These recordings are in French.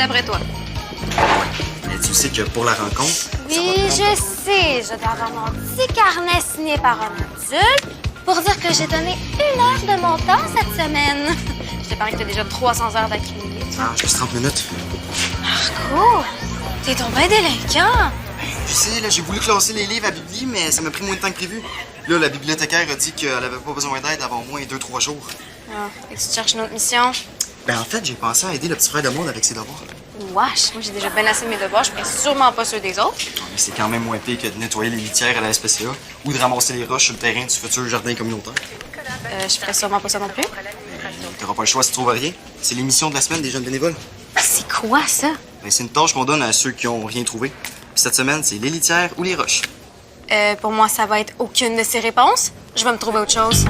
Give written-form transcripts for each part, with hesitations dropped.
d'après toi? Mais tu sais que pour la rencontre... Oui, je sais. Je dois avoir mon petit carnet signé par un adulte pour dire que j'ai donné 1 heure de mon temps cette semaine. Je t'épargne que t'as déjà 300 heures d'accumulé. Ah, juste 30 minutes. Marco, t'es ton bien délinquant. Tu sais, là, j'ai voulu classer les livres à Bibli, mais ça m'a pris moins de temps que prévu. Là, la bibliothécaire a dit qu'elle avait pas besoin d'aide avant au moins 2-3 jours. Ah, et tu cherches une autre mission? Ben, en fait, j'ai pensé à aider le petit frère de Maud avec ses devoirs. Wesh, moi j'ai déjà bien assez de mes devoirs, je ferai sûrement pas ceux des autres. Non, mais c'est quand même moins pire que de nettoyer les litières à la SPCA ou de ramasser les roches sur le terrain du futur jardin communautaire. Je ferai sûrement pas ça non plus. T'auras pas le choix si tu trouves rien. C'est l'émission de la semaine des jeunes bénévoles. C'est quoi ça? Ben, c'est une tâche qu'on donne à ceux qui ont rien trouvé. Puis cette semaine, c'est les litières ou les roches. Pour moi, ça va être aucune de ces réponses. Je vais me trouver autre chose.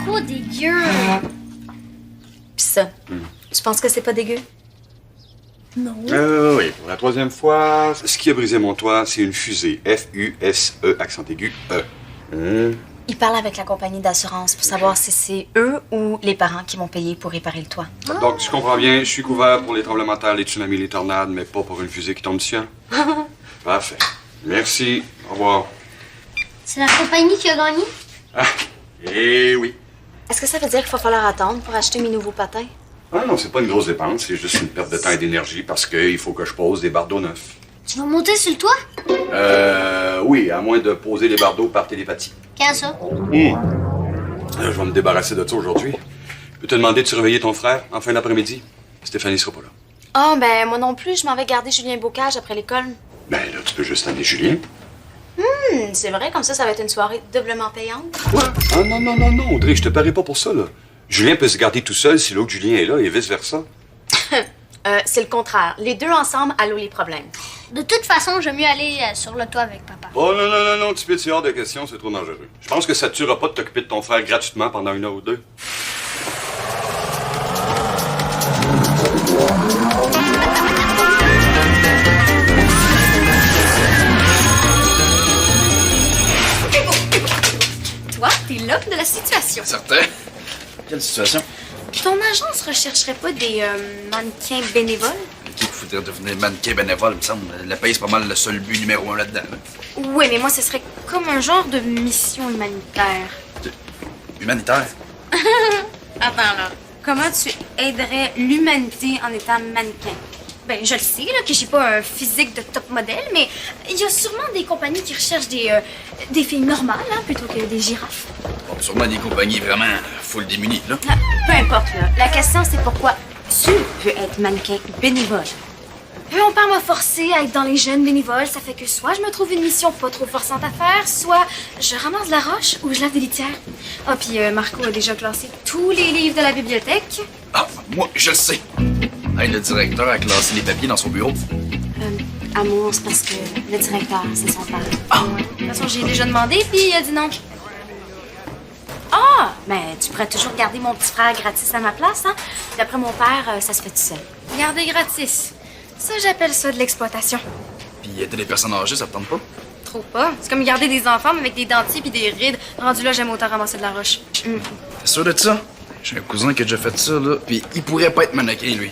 Trop dégueu. Pis ça, tu penses que c'est pas dégueu? Non. Oui, pour la 3e fois, ce qui a brisé mon toit, c'est une fusée. F-U-S-E, accent aigu, E. Ils parlent avec la compagnie d'assurance pour savoir si c'est eux ou les parents qui vont payer pour réparer le toit. Donc, tu comprends bien, je suis couvert pour les tremblements de terre, les tsunamis, les tornades, mais pas pour une fusée qui tombe du ciel. Parfait. Merci. Au revoir. C'est la compagnie qui a gagné? Ah, eh oui. Est-ce que ça veut dire qu'il va falloir attendre pour acheter mes nouveaux patins? Ah non, c'est pas une grosse dépense, c'est juste une perte de temps et d'énergie parce qu'il faut que je pose des bardeaux neufs. Tu vas monter sur le toit? Oui, à moins de poser les bardeaux par télépathie. Qu'est-ce ça? Je vais me débarrasser de ça aujourd'hui. Je peux te demander de surveiller ton frère en fin d'après-midi? Stéphanie sera pas là. Ah, ben moi non plus, je m'en vais garder Julien Bocage après l'école. Ben là, tu peux juste amener Julien. C'est vrai, comme ça va être une soirée doublement payante. Quoi? Ah non, Audrey, je te parie pas pour ça, là. Julien peut se garder tout seul si l'autre Julien est là et vice-versa. C'est le contraire. Les deux ensemble, allô les problèmes. De toute façon, j'aime mieux aller sur le toit avec papa. Oh non, tu peux, c'est hors de question, c'est trop dangereux. Je pense que ça te tuera pas de t'occuper de ton frère gratuitement pendant 1 heure ou 2. Toi, t'es l'homme de la situation. Certain. Quelle situation? Ton agence rechercherait pas des mannequins bénévoles? Qui faudrait devenir mannequin bénévole, il me semble. La paye, c'est pas mal le seul but numéro 1 là-dedans. Là. Oui, mais moi, ce serait comme un genre de mission humanitaire. Humanitaire. Attends, là. Comment tu aiderais l'humanité en étant mannequin? Ben, je le sais, là, que j'ai pas un physique de top modèle, mais il y a sûrement des compagnies qui recherchent des filles normales, hein, plutôt que des girafes. Bon, sûrement des compagnies vraiment full démunies, là. Ah, peu importe, là. La question, c'est pourquoi tu veux être mannequin bénévole. Mon père m'a forcé à être dans les jeunes bénévoles. Ça fait que soit je me trouve une mission pas trop forçante à faire, soit je ramasse de la roche ou je lave des litières. Ah, puis Marco a déjà classé tous les livres de la bibliothèque. Ah, moi, je le sais. Hey, le directeur a classé les papiers dans son bureau. Amour, c'est parce que le directeur, c'est son père. Ah! De toute façon, j'ai déjà demandé, puis il a dit non. Ah! Mais tu pourrais toujours garder mon petit frère gratis à ma place, hein? D'après mon père, ça se fait tout seul. Garder gratis. Ça, j'appelle ça de l'exploitation. Puis aider les personnes âgées, ça te tente pas? Trop pas. C'est comme garder des enfants, mais avec des dentiers puis des rides. Rendu là, j'aime autant ramasser de la roche. T'es sûr de ça? J'ai un cousin qui a déjà fait ça, là. Puis il pourrait pas être mannequin, lui.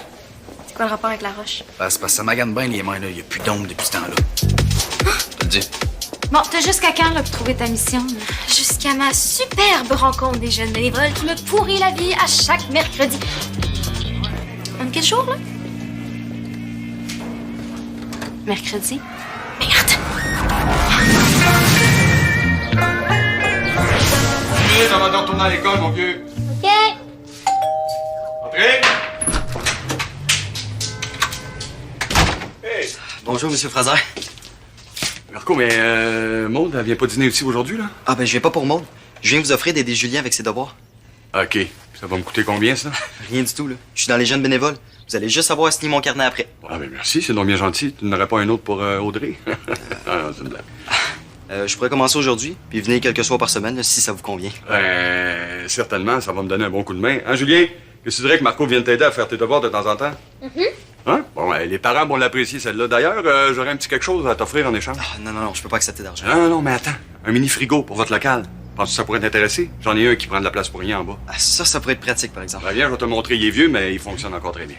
C'est quoi le rapport avec la roche? Ben, c'est parce que ça magane bien les mains, là. Il y a plus d'ombre depuis ce temps-là. Je te le dis. Bon, t'as jusqu'à quand, là, pour trouver ta mission? Jusqu'à ma superbe rencontre des jeunes bénévoles qui me pourrit la vie à chaque mercredi. Quel jour, là? Mercredi? Merde! Vite, avant de retourner à l'école, mon vieux. OK. Entrez! Hey! Bonjour, Monsieur Fraser. Marco, mais Maud, elle vient pas dîner aussi aujourd'hui, là? Ah, ben, je viens pas pour Maud. Je viens vous offrir d'aider Julien avec ses devoirs. OK. Ça va me coûter combien, ça? Rien du tout, là. Je suis dans les jeunes bénévoles. Vous allez juste avoir à signer mon carnet après. Ah, ben merci, c'est donc bien gentil. Tu n'aurais pas un autre pour Audrey? Ah, non, c'est une blague. Je pourrais commencer aujourd'hui, puis venir quelques soirs par semaine, là, si ça vous convient. Certainement, ça va me donner un bon coup de main. Hein, Julien? Qu'est-ce que tu dirais que Marco vienne t'aider à faire tes devoirs de temps en temps? Hein? Bon, les parents vont l'apprécier, celle-là. D'ailleurs, j'aurais un petit quelque chose à t'offrir en échange. Ah, non, je peux pas accepter d'argent. Non, mais attends. Un mini frigo pour votre local. Penses-tu que ça pourrait t'intéresser? J'en ai un qui prend de la place pour rien en bas. Ah, ça pourrait être pratique, par exemple. Ben, viens, je vais te le montrer. Il est vieux, mais il fonctionne encore très bien.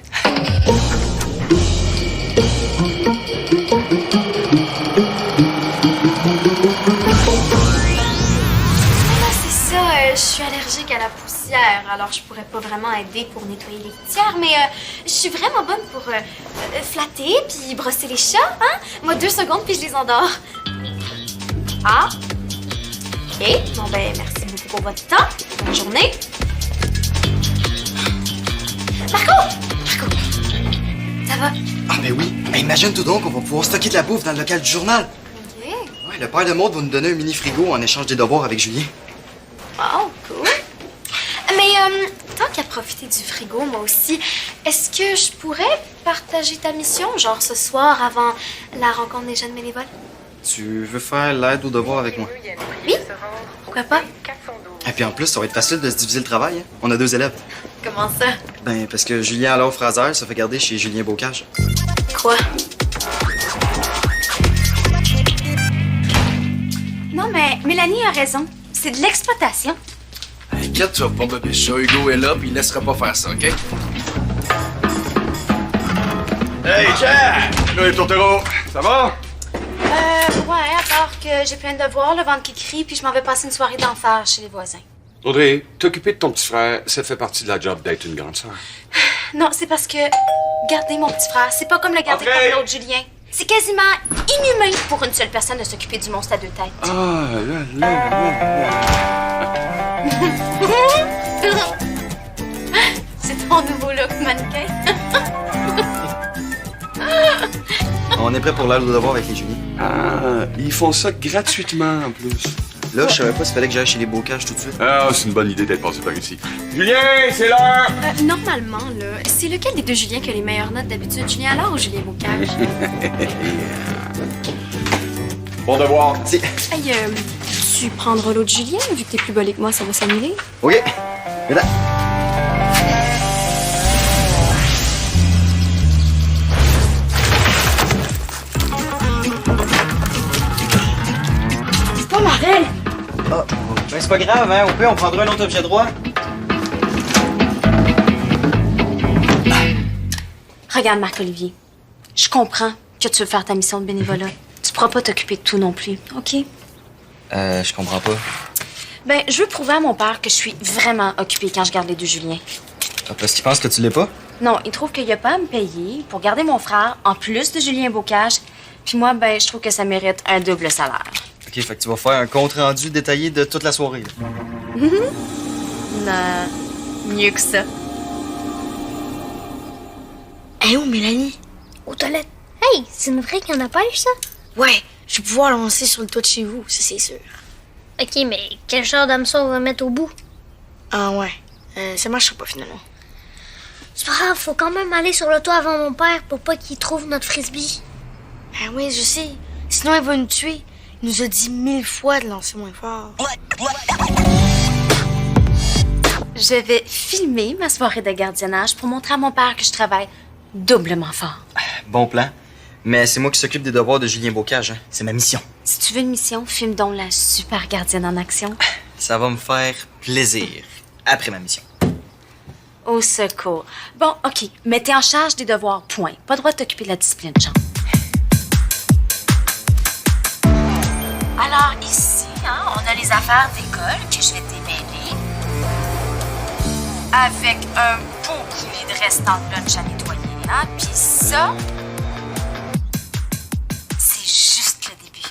C'est ça, je suis allergique à la poussière, alors je pourrais pas vraiment aider pour nettoyer les litières, mais je suis vraiment bonne pour flatter puis brosser les chats, hein? Moi, 2 secondes puis je les endors. Ah! OK, bon ben, merci beaucoup pour votre temps. Bonne journée. Marco! Ça va? Ah, ben oui. Ben, imagine tout donc, on va pouvoir stocker de la bouffe dans le local du journal. OK. Ouais, le père de Maud va nous donner un mini frigo en échange des devoirs avec Julien. Oh, cool. Mais tant qu'à profiter du frigo, moi aussi, est-ce que je pourrais partager ta mission, genre ce soir avant la rencontre des jeunes bénévoles? Tu veux faire l'aide aux devoirs avec moi? Oui? Pourquoi pas? Et puis en plus, ça va être facile de se diviser le travail. Hein? On a 2 élèves. Comment ça? Ben, parce que Julien alors Fraser se fait garder chez Julien Bocage. Quoi? Non, mais Mélanie a raison. C'est de l'exploitation. Inquiète-toi pas, bébé chat. Hugo est là, puis il laissera pas faire ça, OK? Hey, Jack! Là, Tortero, ça va? Ouais, à part que j'ai plein de devoirs, le ventre qui crie, puis je m'en vais passer une soirée d'enfer chez les voisins. Audrey, t'occuper de ton petit frère, ça fait partie de la job d'être une grande sœur. Non, c'est parce que garder mon petit frère, c'est pas comme le garder André! comme l'autre Julien. C'est quasiment inhumain pour une seule personne de s'occuper du monstre à 2 têtes. Ah, là. C'est ton nouveau look, mannequin. On est prêt pour l'aide aux devoirs avec les Julien. Ah, ils font ça gratuitement en plus. Là, je savais pas s'il fallait que j'aille chez les Bocages tout de suite. Ah, c'est une bonne idée d'être passé par ici. Julien, c'est l'heure! Normalement, là, c'est lequel des 2 Julien qui a les meilleures notes d'habitude? Julien Allard ou Julien Bocage? Bon devoir. Si. Hey, tu prendras l'autre Julien? Vu que t'es plus bolé que moi, ça va s'annuler. OK. Et là. C'est pas Marel! Ah, ben c'est pas grave, hein. Au pire, on prendra un autre objet droit. Regarde, Marc-Olivier, je comprends que tu veux faire ta mission de bénévolat. Tu pourras pas t'occuper de tout non plus, OK? Je comprends pas. Ben, je veux prouver à mon père que je suis vraiment occupée quand je garde les 2 Julien. Ah, parce qu'il pense que tu l'es pas? Non, il trouve qu'il y a pas à me payer pour garder mon frère en plus de Julien Bocage. Puis moi, ben, je trouve que ça mérite un double salaire. OK, fait que tu vas faire un compte-rendu détaillé de toute la soirée. Là. Non, mieux que ça. Où, Mélanie? Aux toilettes. Hey, c'est une vraie qu'il y en a pas eu, ça? Ouais, je vais pouvoir lancer sur le toit de chez vous, ça c'est sûr. Ok, mais quel genre d'hameçon on va mettre au bout? Ah ouais, ça marchera pas finalement. C'est pas grave, faut quand même aller sur le toit avant mon père pour pas qu'il trouve notre frisbee. Ah oui, je sais. Sinon, il va nous tuer. Il nous a dit 1000 fois de lancer moins fort. Je vais filmer ma soirée de gardiennage pour montrer à mon père que je travaille doublement fort. Bon plan. Mais c'est moi qui s'occupe des devoirs de Julien Bocage, hein. C'est ma mission. Si tu veux une mission, filme donc la super gardienne en action. Ça va me faire plaisir. Après ma mission. Au secours. Bon, OK, mais t'es en charge des devoirs, point. Pas le droit de t'occuper de la discipline, Jean. Alors, ici, hein, on a les affaires d'école que je vais démêler. Avec un beau coulis de restant de lunch à nettoyer, hein. Puis ça, c'est juste le début.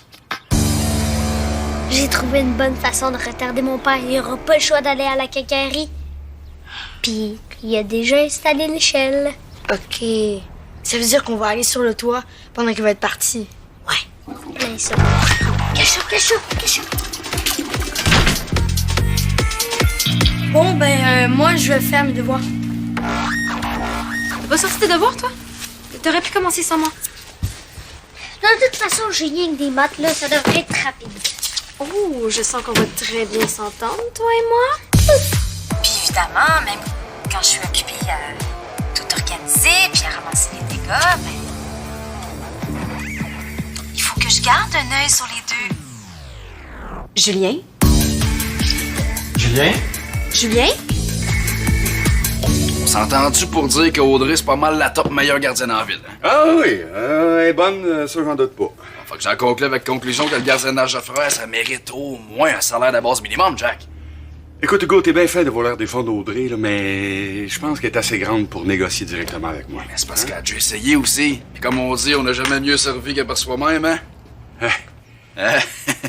J'ai trouvé une bonne façon de retarder mon père. Il aura pas le choix d'aller à la quincaillerie. Puis, il a déjà installé l'échelle. Ok. Ça veut dire qu'on va aller sur le toit pendant qu'il va être parti. Ouais. Allez, ça. Cache-toi. Bon, moi, je vais faire mes devoirs. T'as pas sorti tes devoirs, toi? T'aurais pu commencer sans moi. De toute façon, j'ai rien que des maths, là. Ça devrait être rapide. Oh, je sens qu'on va très bien s'entendre, toi et moi. Puis évidemment, même quand je suis occupée à tout organiser puis à ramasser les dégâts, il faut que je garde un œil sur les deux. Julien, Julien? Julien? On s'entend-tu pour dire qu'Audrey, c'est pas mal la top meilleure gardienne en ville? Hein? Ah oui, elle est bonne, ça j'en doute pas. Faut que j'en conclue avec conclusion que le gardiennage de frère, ça mérite au moins un salaire de base minimum, Jack. Écoute, Hugo, t'es bien fait de vouloir défendre Audrey, là, mais je pense qu'elle est assez grande pour négocier directement avec moi. Mais c'est parce qu'elle a dû essayer aussi. Et comme on dit, on n'a jamais mieux servi que par soi-même, hein?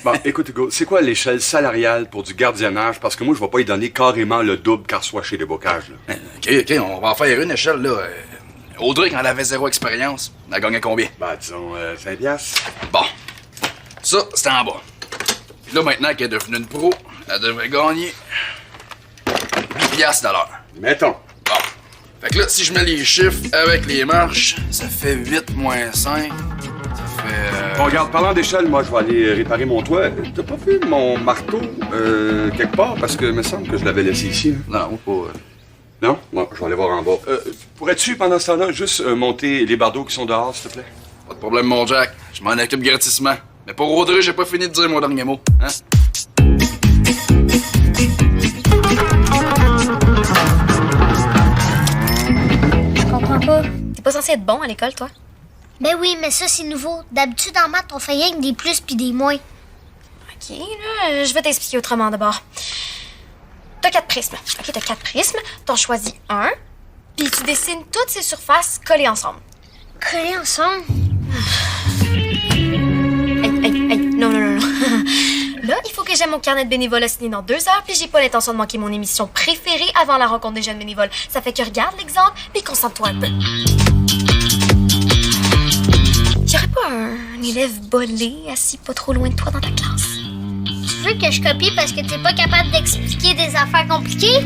Bon, écoute, Hugo, c'est quoi l'échelle salariale pour du gardiennage? Parce que moi, je vais pas lui donner carrément le double qu'elle reçoit chez les bocages, là. OK, on va en faire une échelle, là. Audrey, quand elle avait 0 expérience, elle gagnait combien? Ben, disons, 5 piastres. Bon. Ça, c'était en bas. Puis là, maintenant qu'elle est devenue une pro, elle devrait gagner 8 piastres de l'heure. Mettons. Bon. Fait que là, si je mets les chiffres avec les marches, ça fait 8 moins 5. Ça fait... Bon, regarde, parlant d'échelle, moi, je vais aller réparer mon toit. T'as pas vu mon marteau, quelque part? Parce que, il me semble que je l'avais laissé ici. Là. Non, pas... Non? Bon, je vais aller voir en bas. Pourrais-tu, pendant ce temps-là, juste monter les bardeaux qui sont dehors, s'il te plaît? Pas de problème, mon Jack. Je m'en occupe gratissement. Mais pour Audrey, j'ai pas fini de dire mon dernier mot. Hein? Je comprends pas. T'es pas censé être bon à l'école, toi? Ben oui, mais ça, c'est nouveau. D'habitude, en maths, on fait rien que des plus puis des moins. OK, là, je vais t'expliquer autrement d'abord. T'as 4 prismes. OK, t'as 4 prismes. T'en choisis un, puis tu dessines toutes ces surfaces collées ensemble. Collés ensemble? Hey, non. Là, il faut que j'aie mon carnet de bénévolat signé dans 2 heures, puis j'ai pas l'intention de manquer mon émission préférée avant la rencontre des jeunes bénévoles. Ça fait que regarde l'exemple, puis concentre-toi un peu. Y'aurait pas un élève bolé assis pas trop loin de toi dans ta classe? Tu veux que je copie parce que t'es pas capable d'expliquer des affaires compliquées?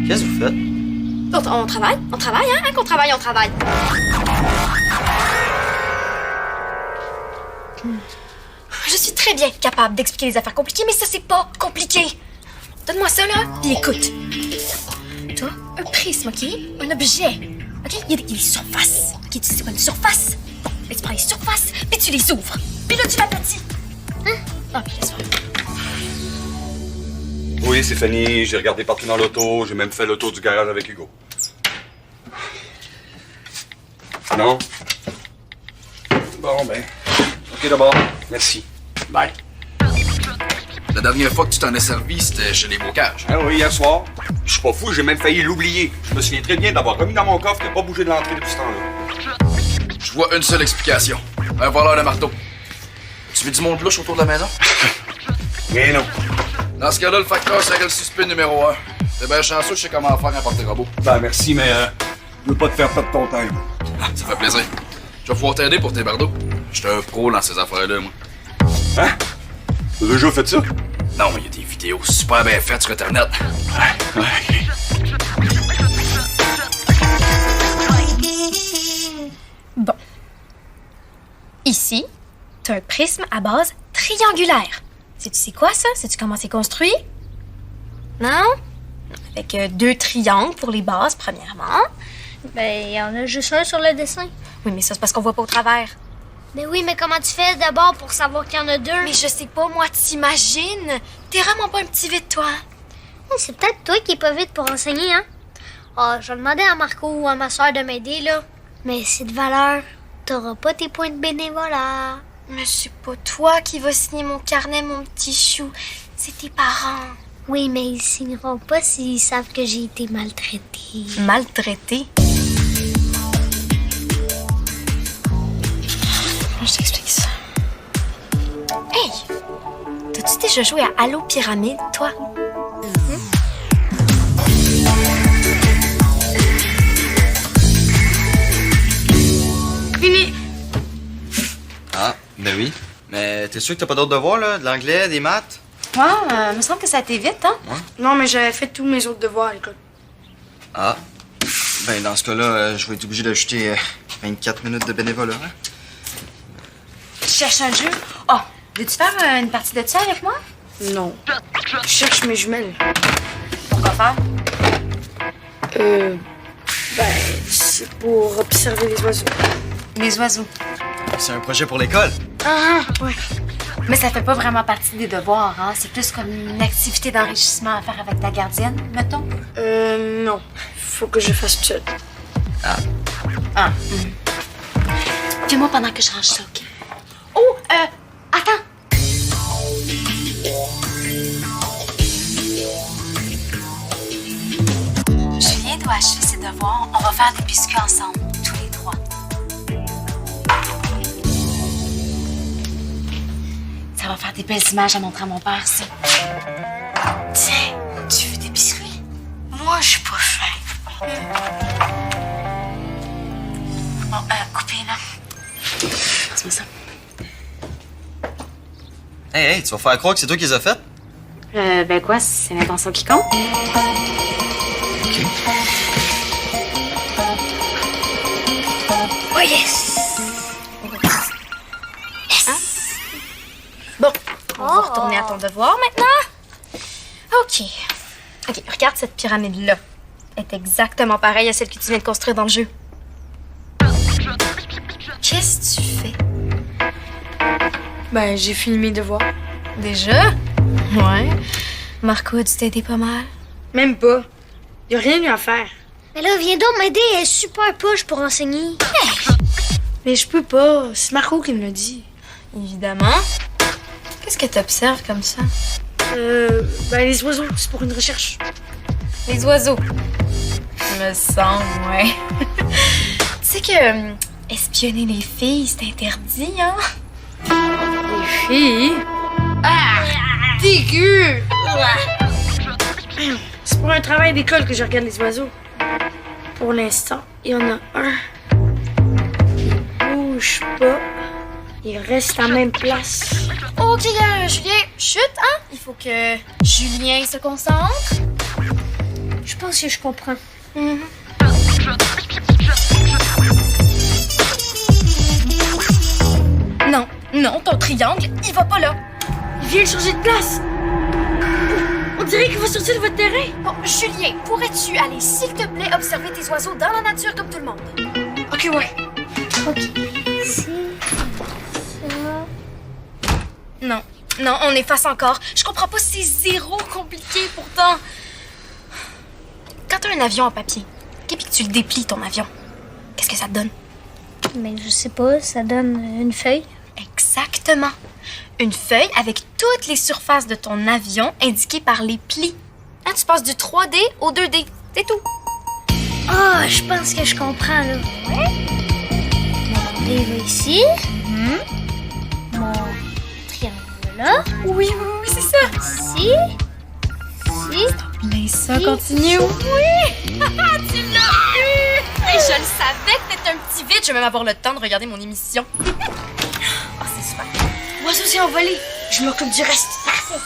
Qu'est-ce que vous faites? On travaille, hein? Qu'on travaille, on travaille. Je suis très bien capable d'expliquer les affaires compliquées, mais ça, c'est pas compliqué. Donne-moi ça, là, puis écoute. Toi, un prisme, OK? Un objet. OK? Il y a des surfaces. OK, tu sais quoi, une surface? Mais tu prends les surfaces, puis tu les ouvres. Puis là, tu l'aplatis. Hein? Ah, puis laisse faire. Oui, c'est Fanny. J'ai regardé partout dans l'auto. J'ai même fait le tour du garage avec Hugo. Non? Bon, ben. OK, d'abord. Merci. Bye. La dernière fois que tu t'en es servi, c'était chez les bocages. Ah oui, hier soir. Je suis pas fou, j'ai même failli l'oublier. Je me souviens très bien d'avoir remis dans mon coffre et pas bougé de l'entrée depuis ce temps-là. Je vois une seule explication. Un voleur de marteau. Tu veux du monde louche autour de la maison? Mais non. Dans ce cas-là, le facteur serait le suspect numéro 1. T'es bien chanceux, je sais comment faire un porte-robot. Ben, merci, mais je veux pas te faire perdre ton temps. Ah, ça fait plaisir. Je vais pouvoir t'aider pour tes bardeaux. J'étais un pro dans ces affaires-là, moi. Hein? T'as déjà fait ça? Non, il y a des vidéos super bien faites sur Internet. Ouais. Bon. Ici, t'as un prisme à base triangulaire. Sais-tu c'est quoi, ça? Sais-tu comment c'est construit? Non? Avec 2 triangles pour les bases, premièrement. Ben, il y en a juste un sur le dessin. Oui, mais ça, c'est parce qu'on voit pas au travers. Ben oui, mais comment tu fais d'abord pour savoir qu'il y en a 2? Mais je sais pas, moi, t'imagines? T'es vraiment pas un petit vite, toi. C'est peut-être toi qui es pas vite pour enseigner, hein? Ah, je vais demander à Marco ou à ma soeur de m'aider, là. Mais c'est de valeur. T'auras pas tes points de bénévolat. Mais c'est pas toi qui vas signer mon carnet, mon petit chou. C'est tes parents. Oui, mais ils signeront pas s'ils savent que j'ai été maltraitée. Maltraité? Je t'explique ça. Hey! T'as-tu déjà joué à Halo Pyramide, toi? Fini! Ah, ben oui. Mais t'es sûr que t'as pas d'autres devoirs, là? De l'anglais, des maths? Ouais, me semble que ça a été vite, hein? Ouais. Non, mais j'avais fait tous mes autres devoirs à l'école. Ah. Ben, dans ce cas-là, je vais être obligé d'ajouter 24 minutes de bénévolat. Hein? Tu cherches un jeu? Oh, veux-tu faire une partie de ça avec moi? Non. Je cherche mes jumelles. Pourquoi faire? Ben, c'est pour observer les oiseaux. Les oiseaux. C'est un projet pour l'école. Ah, ouais. Mais ça fait pas vraiment partie des devoirs, hein? C'est plus comme une activité d'enrichissement à faire avec ta gardienne, mettons. Non. Faut que je fasse tout seul. Fais-moi pendant que je range ça, OK? Oh, attends! Julien doit achever ses devoirs. On va faire des biscuits ensemble, tous les trois. Ça va faire des belles images à montrer à mon père, ça. Tiens, tu veux des biscuits? Moi, je suis pas faim. Bon, coupez, là. Passe-moi ça. Hey, tu vas faire croire que c'est toi qui les as faites? Ben quoi, c'est l'intention qui compte? Oh yes! Bon, on va retourner à ton devoir maintenant. OK, regarde cette pyramide-là. Elle est exactement pareille à celle que tu viens de construire dans le jeu. Qu'est-ce que tu fais? Ben, j'ai fini mes devoirs. Déjà? Ouais. Marco, a dû t'aider pas mal. Même pas. Y a rien eu à faire. Mais là, viens donc m'aider, elle est super poche pour enseigner. Mais je peux pas. C'est Marco qui me l'a dit. Évidemment. Qu'est-ce que t'observes comme ça? Ben, les oiseaux, c'est pour une recherche. Les oiseaux. Me semble, ouais. Tu sais que espionner les filles, c'est interdit, hein? Les filles? Ah! Dégueu! C'est pour un travail d'école que je regarde les oiseaux. Pour l'instant, il y en a un. Il bouge pas. Il reste à la même place. OK, Julien, chut, hein? Il faut que Julien se concentre. Je pense que je comprends. Non, ton triangle, il va pas là. Il vient de changer de place. On dirait qu'il va sortir de votre terrain. Bon, Julien, pourrais-tu aller, s'il te plaît, observer tes oiseaux dans la nature comme tout le monde? Ok, ouais. OK. C'est ça. Non, on efface encore. Je comprends pas, c'est zéro compliqué pourtant. Quand t'as un avion en papier, et puis que tu le déplies, ton avion, qu'est-ce que ça te donne? Mais je sais pas, ça donne une feuille. Exactement. Une feuille avec toutes les surfaces de ton avion indiquées par les plis. Hein, tu passes du 3D au 2D. C'est tout. Ah, je pense que je comprends, là. Ouais. Mon livre ici. Mon triangle là. Oui, c'est ça. Ici. Ici. Mais ça continue. Oui! Tu l'as eu! Hey, je le savais que t'étais un petit vite. Je vais même avoir le temps de regarder mon émission. Oh, c'est super. L'oiseau s'est envolé. Je m'occupe du reste. Parfait.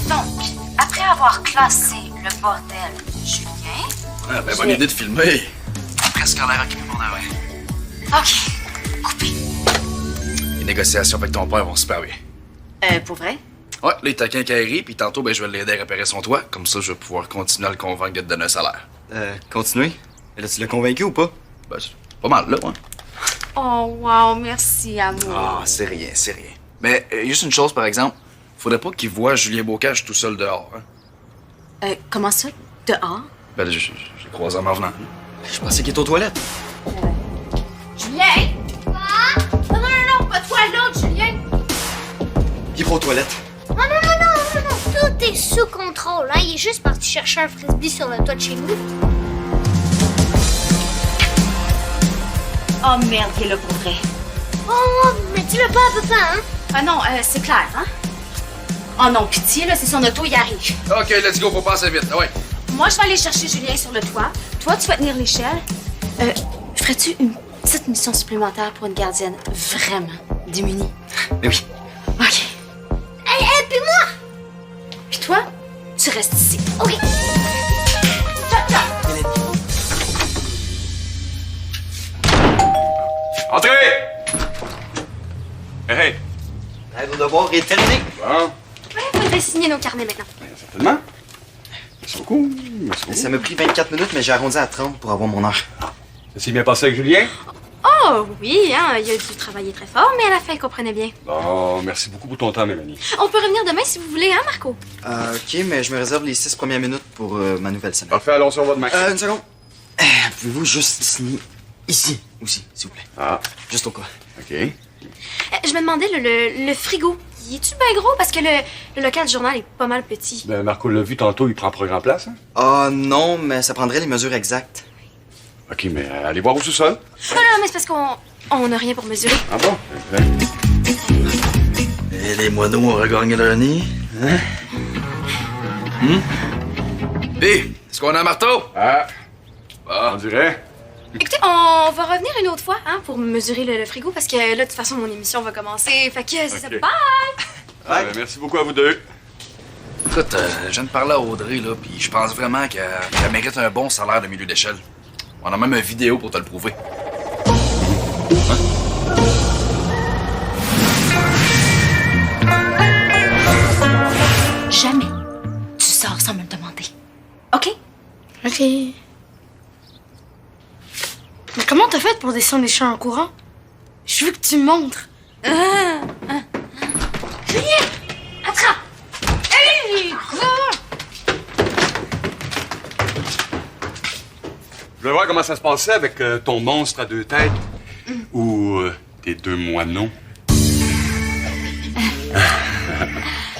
Donc, après avoir classé le bordel de Julien... Ah, ben, bonne idée de filmer. Presque en l'air occupé pour de vrai. OK, coupé. Les négociations avec ton père vont super bien. Pour vrai? Ouais, là, il est à quincaillerie, puis tantôt, ben, je vais l'aider à réparer son toit. Comme ça, je vais pouvoir continuer à le convaincre de te donner un salaire. Continuez. Là, tu l'as convaincu ou pas? Ben, c'est pas mal, là, ouais. Oh, wow, merci, amour. Ah, c'est rien, c'est rien. Mais juste une chose, par exemple. Faudrait pas qu'il voit Julien Bocage tout seul dehors, hein. Comment ça? Dehors? Ben, j'ai croisé en m'en venant. Je pensais qu'il était aux toilettes. Julien! Quoi? Non, pas toi l'autre, Julien! Il est pas aux toilettes. Non. Tout est sous contrôle, hein. Il est juste parti chercher un frisbee sur le toit de chez nous. Oh merde, il est là pour vrai. Oh, mais dis-le pas à papa, hein. Ah non, c'est clair, hein? Oh non, pitié, là, c'est son auto, il arrive. OK, let's go, faut passer vite. Ah ouais. Moi, je vais aller chercher Julien sur le toit. Toi, tu vas tenir l'échelle. Ferais-tu une petite mission supplémentaire pour une gardienne vraiment démunie? Mais oui. OK. Hey, puis moi! Puis toi, tu restes ici. OK. Entrez! Hey! Vos devoirs est terminé. Bon, Il faudrait signer nos carnets maintenant. certainement. Merci beaucoup. Merci beaucoup. Ça m'a pris 24 minutes, mais j'ai arrondi à 30 pour avoir mon heure. Ça s'est bien passé avec Julien? Oh, oui, hein, il a dû travailler très fort, mais à la fin, il comprenait bien. Bon, merci beaucoup pour ton temps, Mélanie. On peut revenir demain si vous voulez, hein, Marco? OK, mais je me réserve les 6 premières minutes pour ma nouvelle semaine. Parfait, allons sur votre main. Une seconde. Pouvez-vous juste signer ici aussi, s'il vous plaît? Ah, Juste au cas. OK. Je me demandais, le frigo, y est-tu bien gros? Parce que le local du journal est pas mal petit. Ben, Marco l'a vu tantôt, il prend pas grand place, hein? Ah non, mais ça prendrait les mesures exactes. OK, mais allez voir au sous-sol. Non, non, mais c'est parce qu'on n'a rien pour mesurer. Ah bon? Et les moineaux ont regagné leur nid, hein? Est-ce qu'on a un marteau? Ah, Ah. on dirait. Écoutez, on va revenir une autre fois, hein, pour mesurer le frigo, parce que là, de toute façon, mon émission va commencer. Fait que c'est ça. Ok. Bye! Ah, ben, merci beaucoup à vous deux. Écoute, je viens de parler à Audrey, là, puis je pense vraiment qu'elle mérite un bon salaire de milieu d'échelle. On a même une vidéo pour te le prouver. Jamais tu sors sans me le demander. OK? OK. Mais comment t'as fait pour descendre les champs en courant? Je veux que tu me montres. Julien! Attrape! Hey! Je voulais voir comment ça se passait avec ton monstre à deux têtes. Ou tes deux moineaux.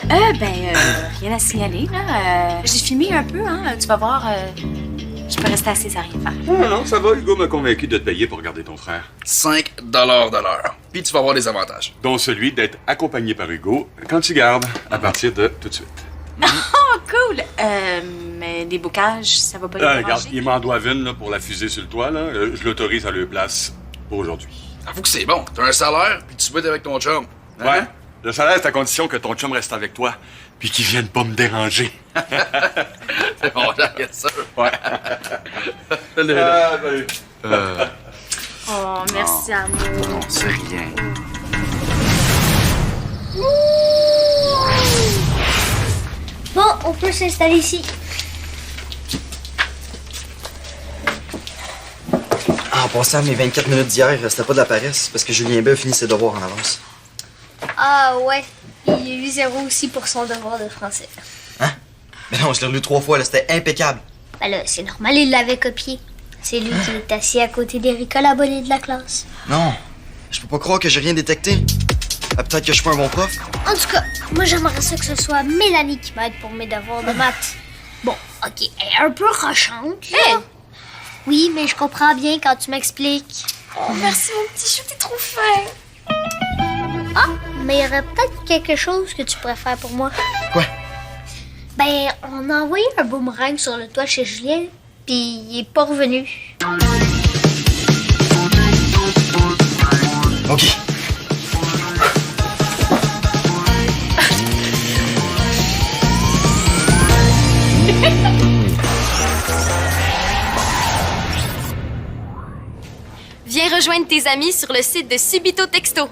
Rien à signaler, là. J'ai filmé un peu, hein. Tu vas voir, je peux rester assise à rien faire. Non, non, ça va. Hugo m'a convaincu de te payer pour garder ton frère. 5 de l'heure. Puis tu vas avoir des avantages. Dont celui d'être accompagné par Hugo quand tu gardes, à partir de tout de suite. Oh, cool! Mais les bocages, ça va pas les Regarde, déranger? il m'en doit une là, pour la fusée sur le toit. Là. Je l'autorise à leur place pour aujourd'hui. Avoue que c'est bon. T'as un salaire, puis tu souhaites avec ton chum. Hein? Ouais. Le salaire, c'est à condition que ton chum reste avec toi, puis qu'il vienne pas me déranger. C'est bon, j'arrête ça. Ouais. Oh, merci, amour. Non, c'est rien. Bon, on peut s'installer ici. En passant, mes 24 minutes d'hier, c'était pas de la paresse, parce que Julien B a fini ses devoirs en avance. Ah ouais, il a eu 0 aussi pour son devoir de français. Mais non, je l'ai relu 3 fois, là, c'était impeccable. Ben là, c'est normal, il l'avait copié. C'est lui qui est assis à côté d'Erika, la bonne de la classe. Non, je peux pas croire que j'ai rien détecté. Peut-être que je suis pas un bon prof. En tout cas, moi j'aimerais ça que ce soit Mélanie qui m'aide pour mes devoirs de maths. Bon, ok, elle est un peu rochante, là. Oui, mais je comprends bien quand tu m'expliques. Oh, merci, mon petit chou, t'es trop fin. Ah, mais il y aurait peut-être quelque chose que tu pourrais faire pour moi. Quoi? Ben, on a envoyé un boomerang sur le toit chez Julien, puis il est pas revenu. OK. Viens rejoindre tes amis sur le site de Subito Texto.